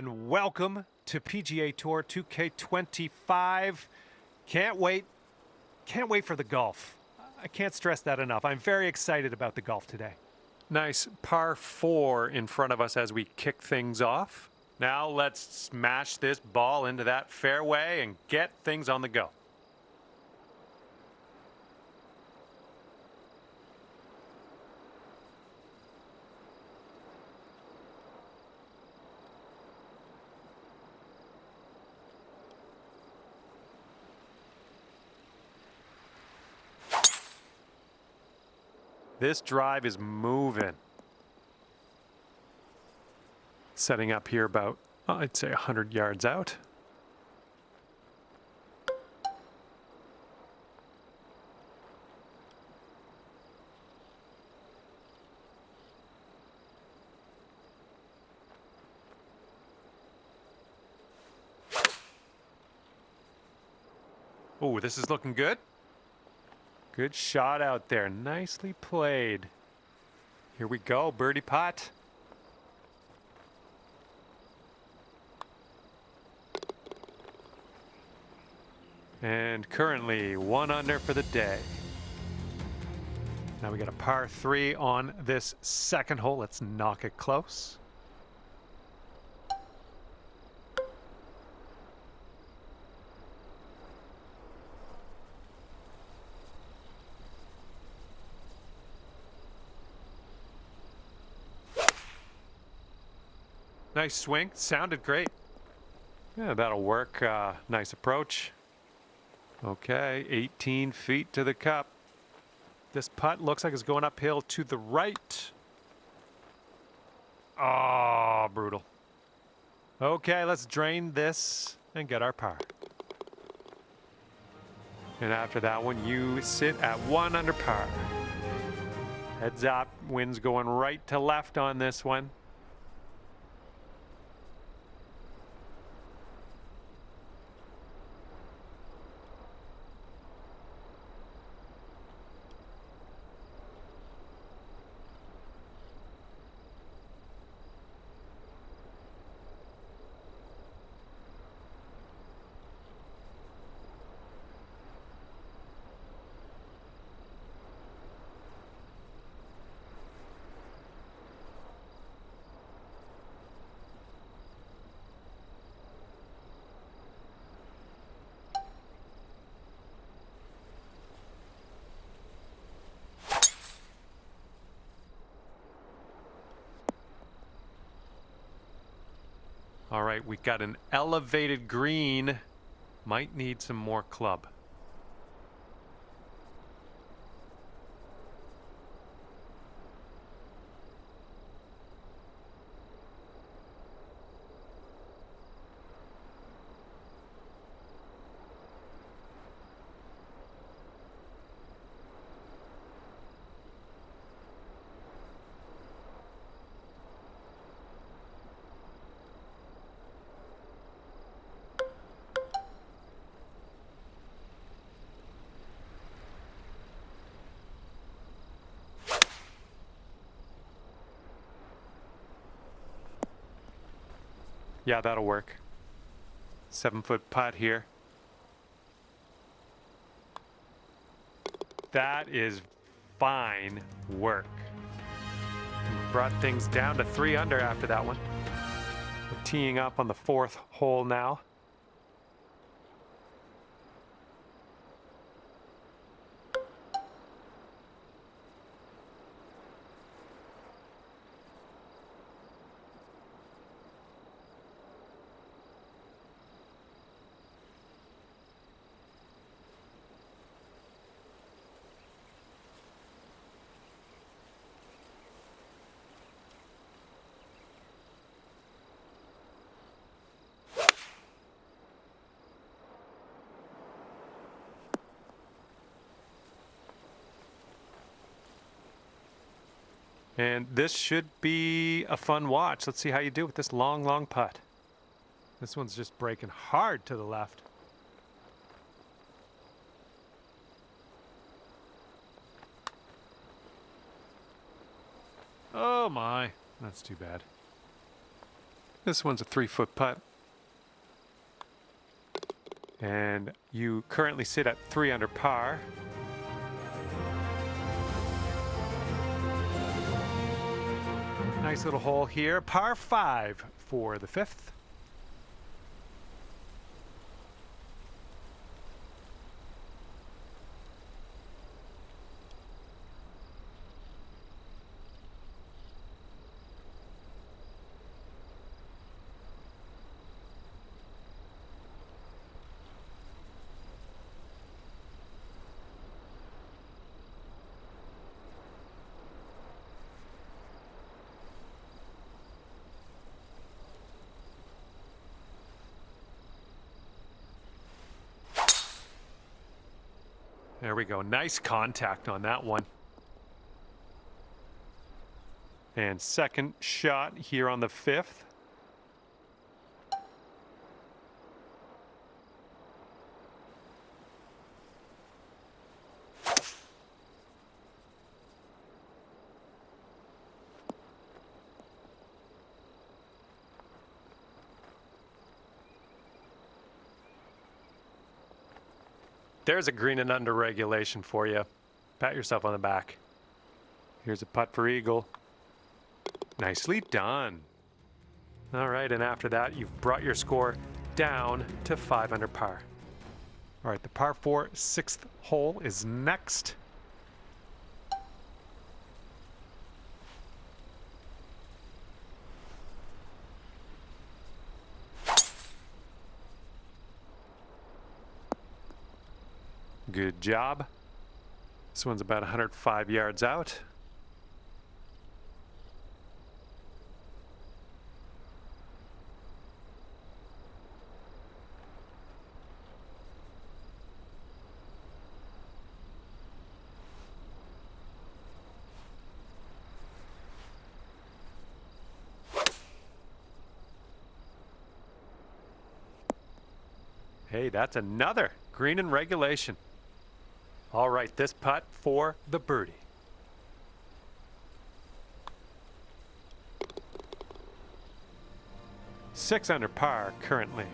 And welcome to PGA Tour 2K25. Can't wait for the golf. I can't stress that enough. I'm very excited about the golf today. Nice par 4 in front of us as we kick things off. Now let's smash this ball into that fairway and get things on the go. This drive is moving. Setting up here about, I'd say 100 yards out. Oh, this is looking good. Good shot out there. Nicely played. Here we go, birdie putt. And currently 1 under for the day. Now we got a par 3 on this second hole. Let's knock it close. Nice swing. Sounded great. Yeah, that'll work. Nice approach. Okay, 18 feet to the cup. This putt looks like it's going uphill to the right. Oh, brutal. Okay, let's drain this and get our par. And after that one, you sit at 1 under par. Heads up, wind's going right to left on this one. All right, we got an elevated green. Might need some more club. Yeah, that'll work. 7-foot putt here. That is fine work. Brought things down to 3 under after that one. We're teeing up on the 4th hole now. And this should be a fun watch. Let's see how you do with this long putt. This one's just breaking hard to the left. Oh my, that's too bad. This one's a 3-foot putt. And you currently sit at 3 under par. Nice little hole here. Par 5 for the 5th. There we go. Nice contact on that one. And second shot here on the 5th. There's a green and under regulation for you. Pat yourself on the back. Here's a putt for eagle. Nicely done. All right, and after that, you've brought your score down to 5 under par. All right, the par 4 6th hole is next. Good job. This one's about 105 yards out. Hey, that's another green in regulation. All right, this putt for the birdie. Six under par currently.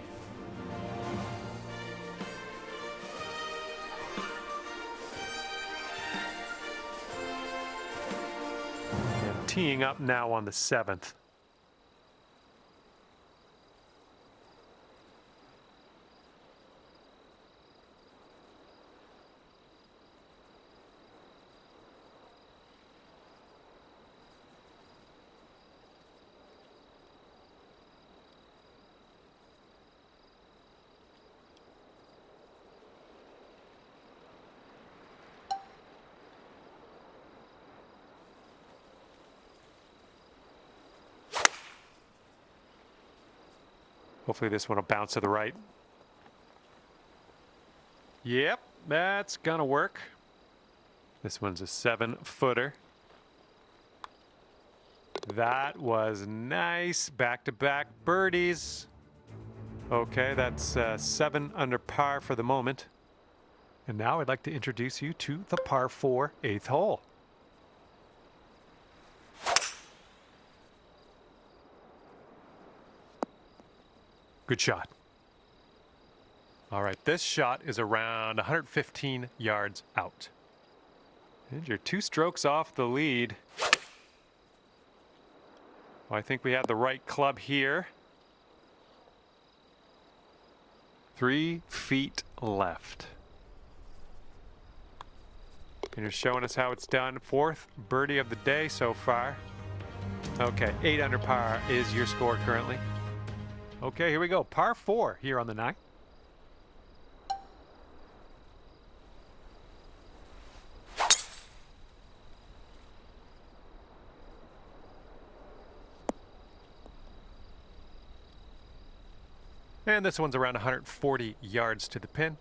And teeing up now on the 7th. Hopefully this one will bounce to the right. Yep, that's gonna work. This one's a 7-footer. That was nice. Back-to-back birdies. Okay, that's 7 under par for the moment. And now I'd like to introduce you to the par 4 8th hole. Good shot. All right, this shot is around 115 yards out. And you're 2 strokes off the lead. Well, I think we have the right club here. 3 feet left. And you're showing us how it's done. 4th birdie of the day so far. Okay, 8 under par is your score currently. Okay, here we go. Par 4 here on the 9th. And this one's around 140 yards to the pin.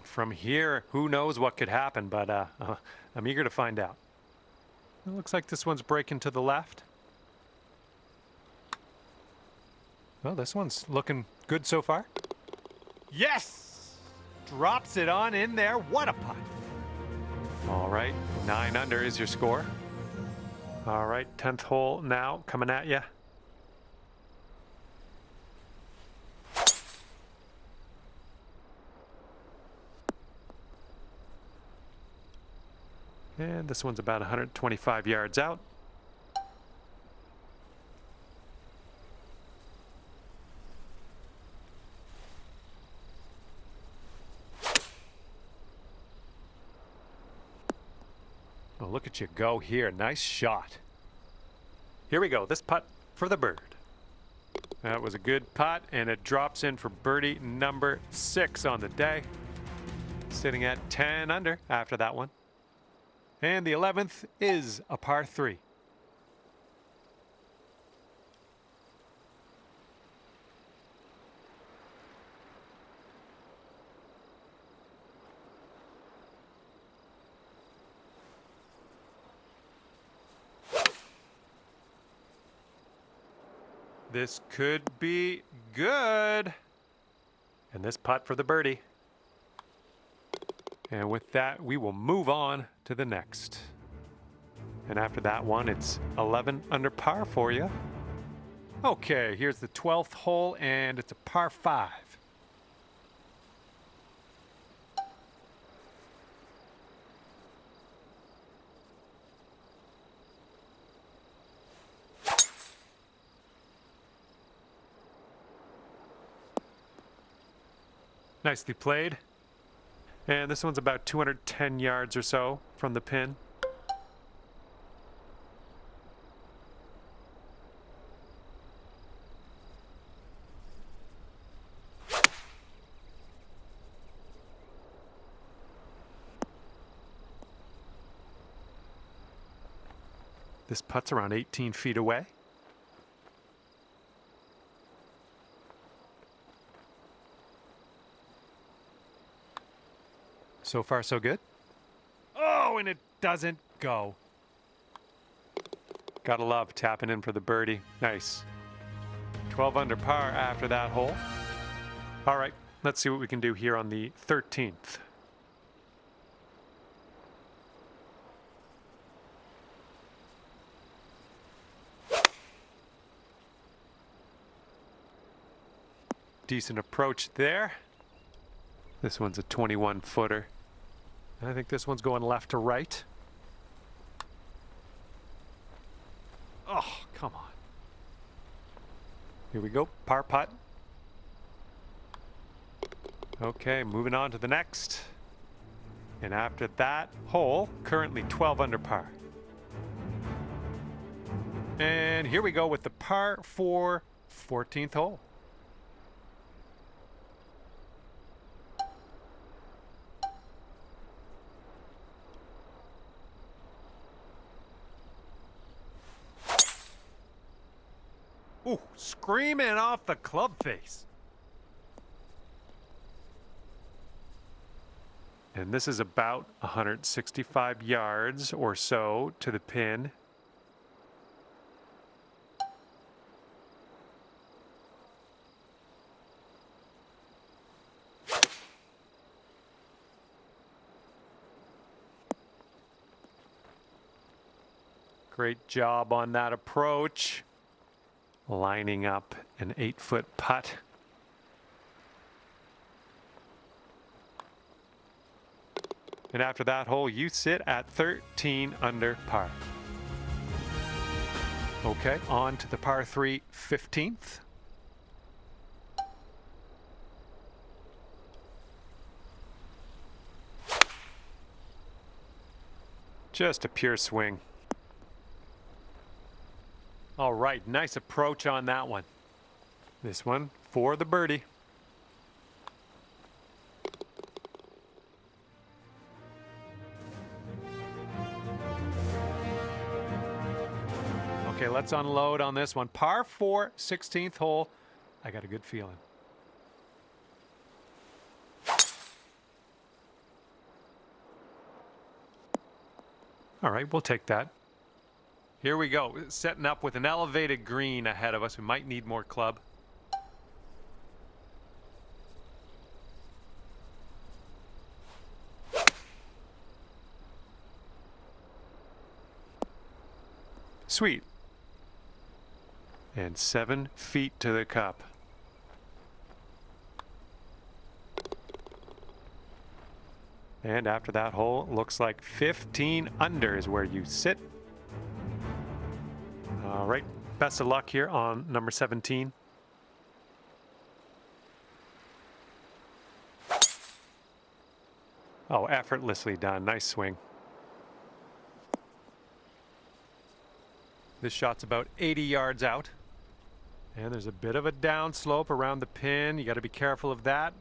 From here, who knows what could happen, but I'm eager to find out. It looks like this one's breaking to the left. Well, this one's looking good so far. Yes! Drops it on in there. What a putt. All right, 9 under is your score. All right, 10th hole now coming at you. And this one's about 125 yards out. Oh, look at you go here. Nice shot. Here we go. This putt for the bird. That was a good putt, and it drops in for birdie number 6 on the day. Sitting at 10 under after that one. And the 11th is a par 3. This could be good. And this putt for the birdie. And with that, we will move on to the next. And after that one, it's 11 under par for you. Okay, here's the 12th hole, and it's a par 5. Nicely played. And this one's about 210 yards or so from the pin. This putt's around 18 feet away. So far, so good. Oh, and it doesn't go. Gotta love tapping in for the birdie. Nice. 12 under par after that hole. All right, let's see what we can do here on the 13th. Decent approach there. This one's a 21-footer. I think this one's going left to right. Oh, come on. Here we go, par putt. Okay, moving on to the next. And after that hole, currently 12 under par. And here we go with the par 4 14th hole. Ooh, screaming off the club face. And this is about 165 yards or so to the pin. Great job on that approach. Lining up an 8-foot putt. And after that hole, you sit at 13 under par. Okay, on to the par 3 15th. Just a pure swing. All right, nice approach on that one. This one for the birdie. Okay, let's unload on this one. Par 4, 16th hole. I got a good feeling. All right, we'll take that. Here we go, setting up with an elevated green ahead of us. We might need more club. Sweet. And 7 feet to the cup. And after that hole, looks like 15 under is where you sit. All right, best of luck here on number 17. Oh, effortlessly done. Nice swing. This shot's about 80 yards out. And there's a bit of a downslope around the pin. You got to be careful of that.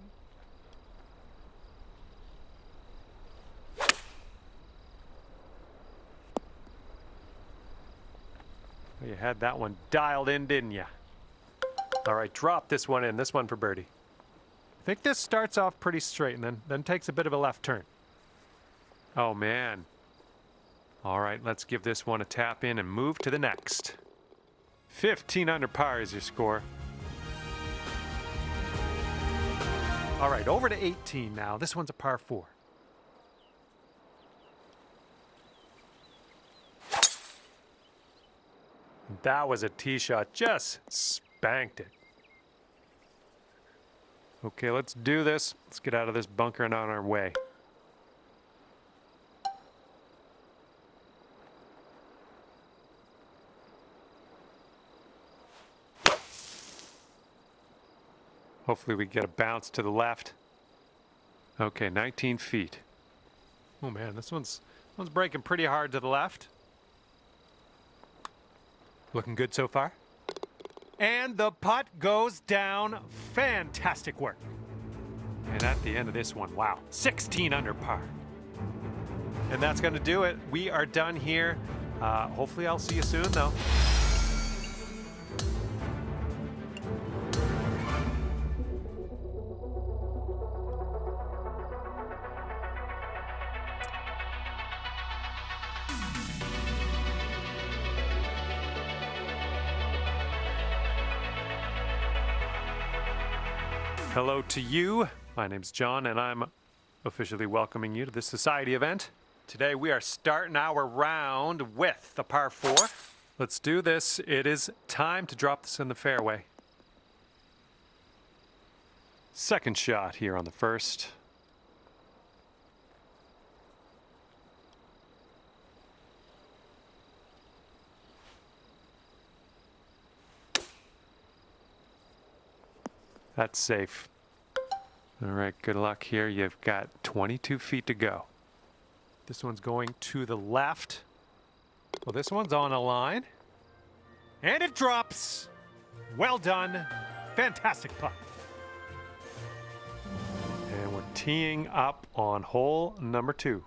You had that one dialed in, didn't you? All right, drop this one in. This one for birdie. I think this starts off pretty straight and then takes a bit of a left turn. Oh, man. All right, let's give this one a tap in and move to the next. 15 under par is your score. All right, over to 18 now. This one's a par 4. That was a tee shot. Just spanked it. Okay, let's do this. Let's get out of this bunker and on our way. Hopefully we get a bounce to the left. Okay, 19 feet. Oh man, this one's breaking pretty hard to the left. Looking good so far. And the putt goes down. Fantastic work. And at the end of this one, wow, 16 under par. And that's going to do it. We are done here. Hopefully I'll see you soon, though. Hello to you. My name's John, and I'm officially welcoming you to this society event. Today we are starting our round with the par 4. Let's do this. It is time to drop this in the fairway. Second shot here on the first. That's safe. All right, good luck here. You've got 22 feet to go. This one's going to the left. Well, this one's on a line. And it drops. Well done. Fantastic putt. And we're teeing up on hole number 2.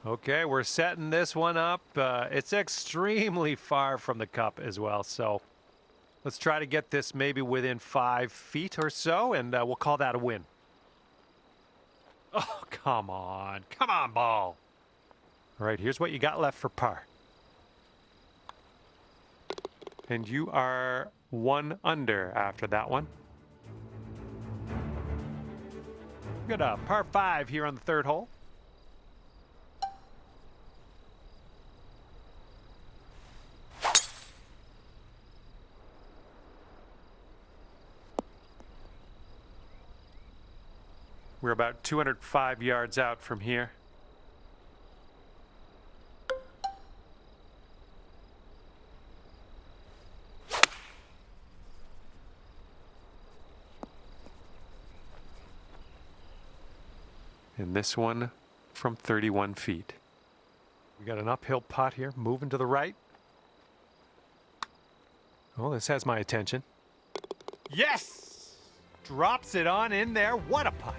Okay, we're setting this one up. It's extremely far from the cup as well, so let's try to get this maybe within 5 feet or so, and we'll call that a win. Oh, come on. Come on, ball. All right, here's what you got left for par. And you are 1 under after that one. We've got a par 5 here on the third hole. We're about 205 yards out from here. And this one from 31 feet. We got an uphill putt here, moving to the right. Oh, this has my attention. Yes! Drops it on in there. What a putt.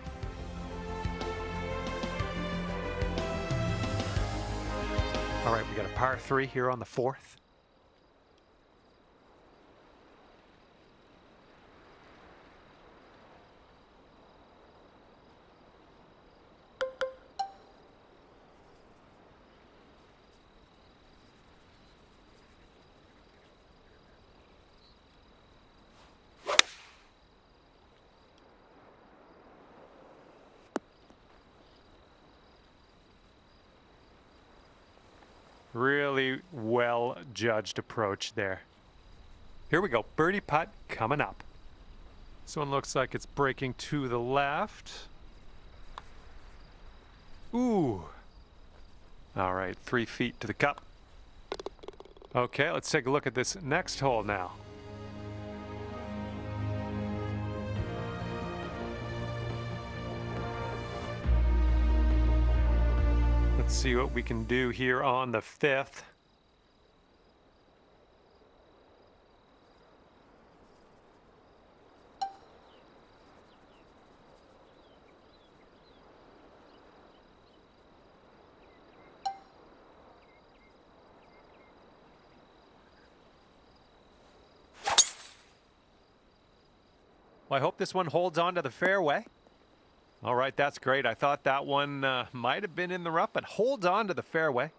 All right, we got a par 3 here on the 4th. Really well judged approach there. Here we go. Birdie putt coming up. This one looks like it's breaking to the left. Ooh. All right, 3 feet to the cup. Okay, let's take a look at this next hole now. Let's see what we can do here on the 5th. Well, I hope this one holds on to the fairway. All right, that's great. I thought that one might have been in the rough, but holds on to the fairway.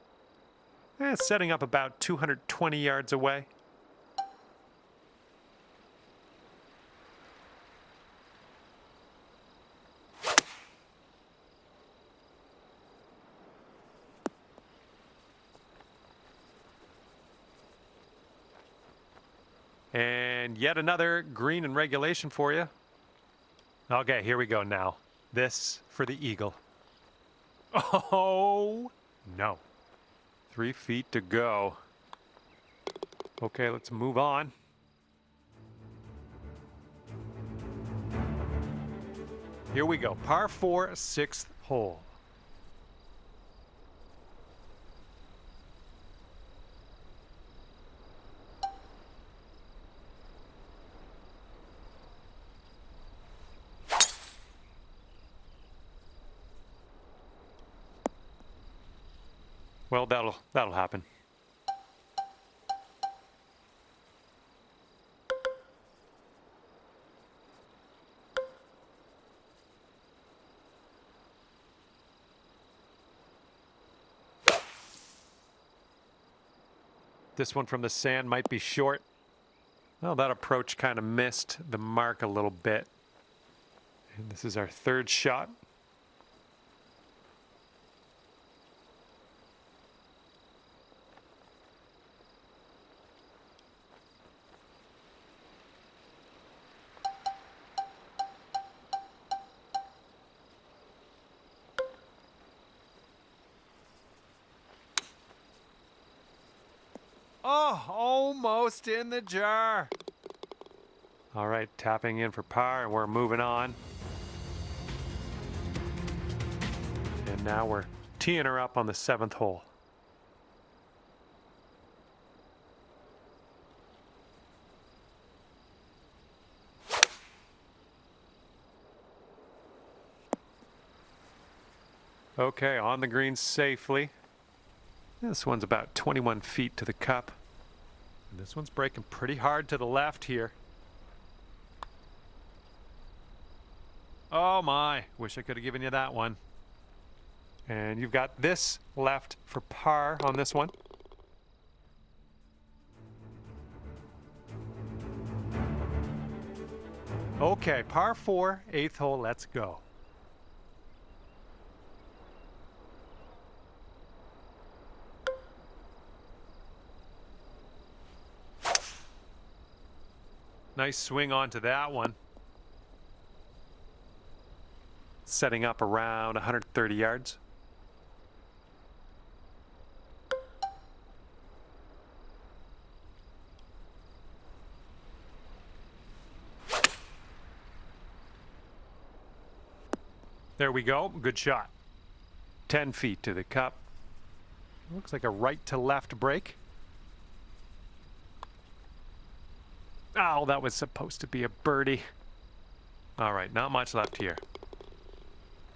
It's setting up about 220 yards away. And yet another green in regulation for you. Okay, here we go now. This for the eagle. Oh, no. 3 feet to go. Okay, let's move on. Here we go. Par 4, 6th hole. Well, that'll happen. This one from the sand might be short. Well, that approach kind of missed the mark a little bit. And this is our 3rd shot. Oh, almost in the jar. All right, tapping in for par, and we're moving on. And now we're teeing her up on the 7th hole. Okay, on the green safely. This one's about 21 feet to the cup. And this one's breaking pretty hard to the left here. Oh my, wish I could have given you that one. And you've got this left for par on this one. Okay, par 4, 8th hole, let's go. Nice swing onto that one. Setting up around 130 yards. There we go. Good shot. 10 feet to the cup. Looks like a right to left break. Oh, that was supposed to be a birdie. All right, not much left here.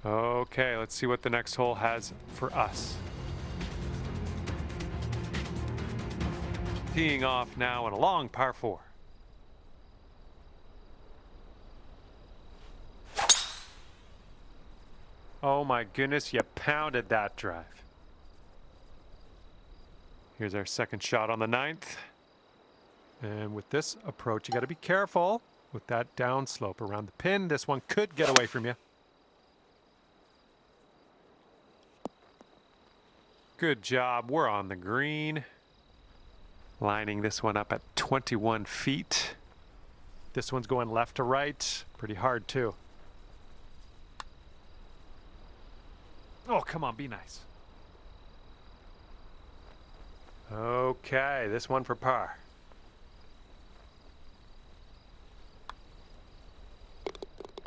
Okay, let's see what the next hole has for us. Teeing off now on a long par 4. Oh my goodness, you pounded that drive. Here's our second shot on the 9th. And with this approach, you got to be careful with that downslope around the pin. This one could get away from you. Good job. We're on the green. Lining this one up at 21 feet. This one's going left to right. Pretty hard too. Oh, come on, be nice. Okay, this one for par.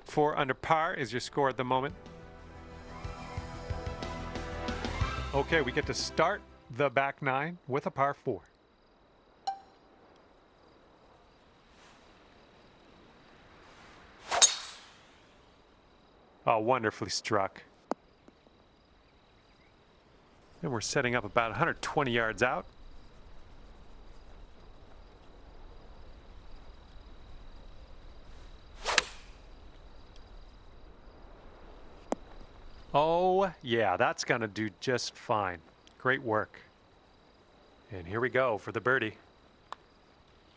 Four under par is your score at the moment. Okay, we get to start the back 9 with a par 4. Oh, wonderfully struck. And we're setting up about 120 yards out. Oh, yeah, that's going to do just fine. Great work. And here we go for the birdie.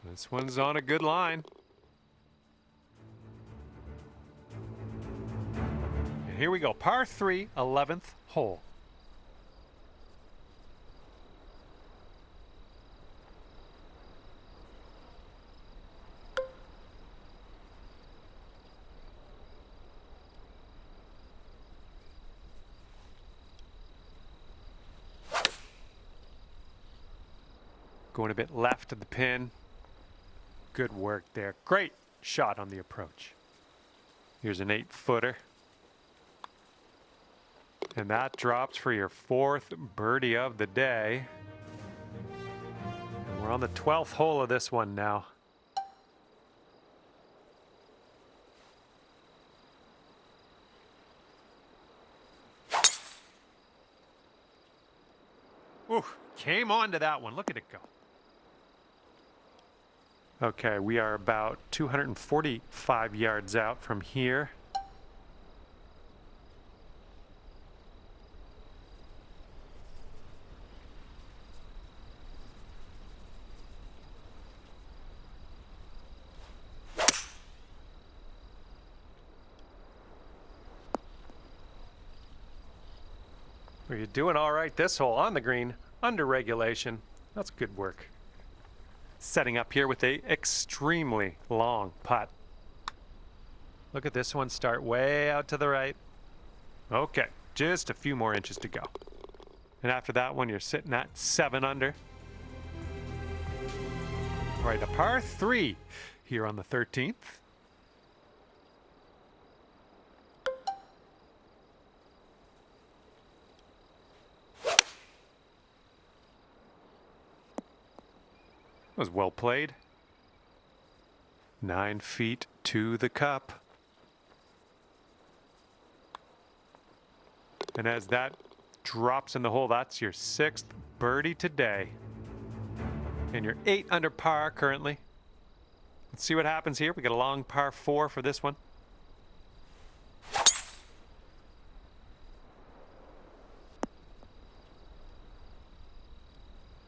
This one's on a good line. And here we go, par 3, 11th hole. Going a bit left of the pin. Good work there. Great shot on the approach. Here's an 8-footer. And that drops for your 4th birdie of the day. And we're on the 12th hole of this one now. Ooh, came on to that one. Look at it go. Okay, we are about 245 yards out from here. Well, you're doing all right this hole on the green, under regulation. That's good work. Setting up here with a extremely long putt. Look at this one start way out to the right. Okay, just a few more inches to go. And after that one, you're sitting at 7 under. All right, a par 3 here on the 13th. Was well played. 9 feet to the cup. And as that drops in the hole, that's your 6th birdie today. And you're 8 under par currently. Let's see what happens here. We got a long par 4 for this one.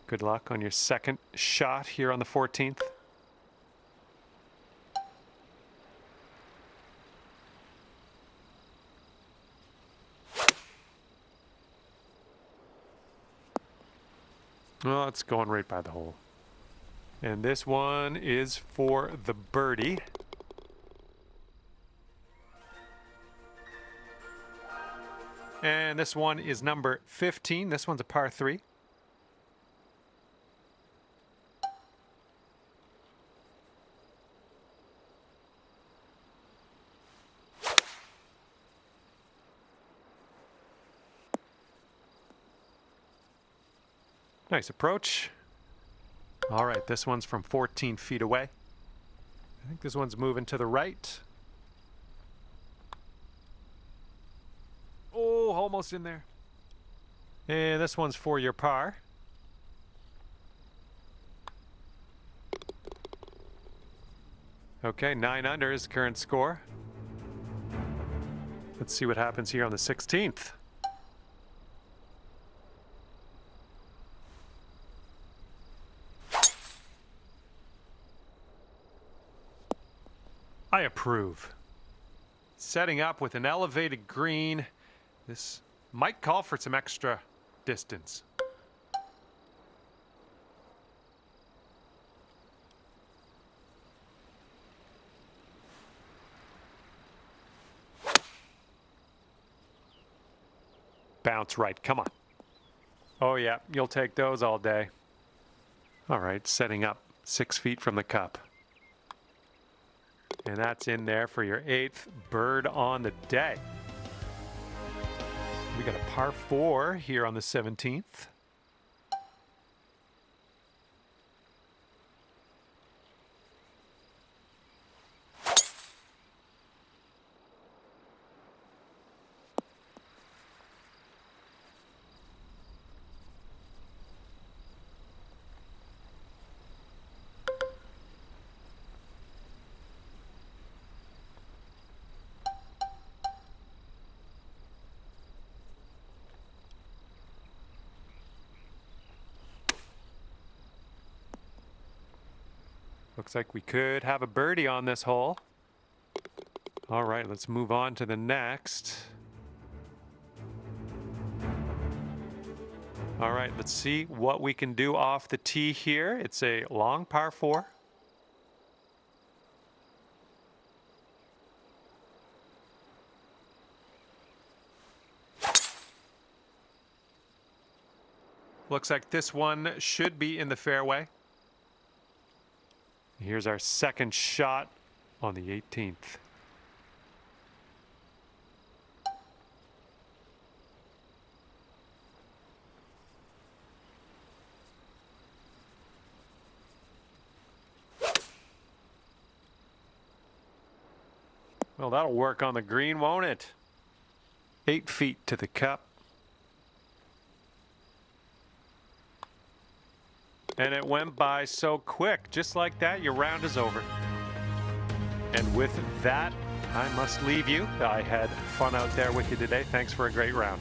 Good luck on your second shot here on the 14th. Well, it's going right by the hole. And this one is for the birdie. And this one is number 15. This one's a par 3. Nice approach. All right, this one's from 14 feet away. I think this one's moving to the right. Oh, almost in there. And this one's for your par. Okay, 9 under is the current score. Let's see what happens here on the 16th. I approve. Setting up with an elevated green. This might call for some extra distance. Bounce right, come on. Oh yeah, you'll take those all day. All right, setting up 6 feet from the cup. And that's in there for your 8th bird on the day. We got a par 4 here on the 17th. Looks like we could have a birdie on this hole. All right, let's move on to the next. All right, let's see what we can do off the tee here. It's a long par 4. Looks like this one should be in the fairway. Here's our second shot on the 18th. Well, that'll work on the green, won't it? 8 feet to the cup. And it went by so quick. Just like that, your round is over. And with that, I must leave you. I had fun out there with you today. Thanks for a great round.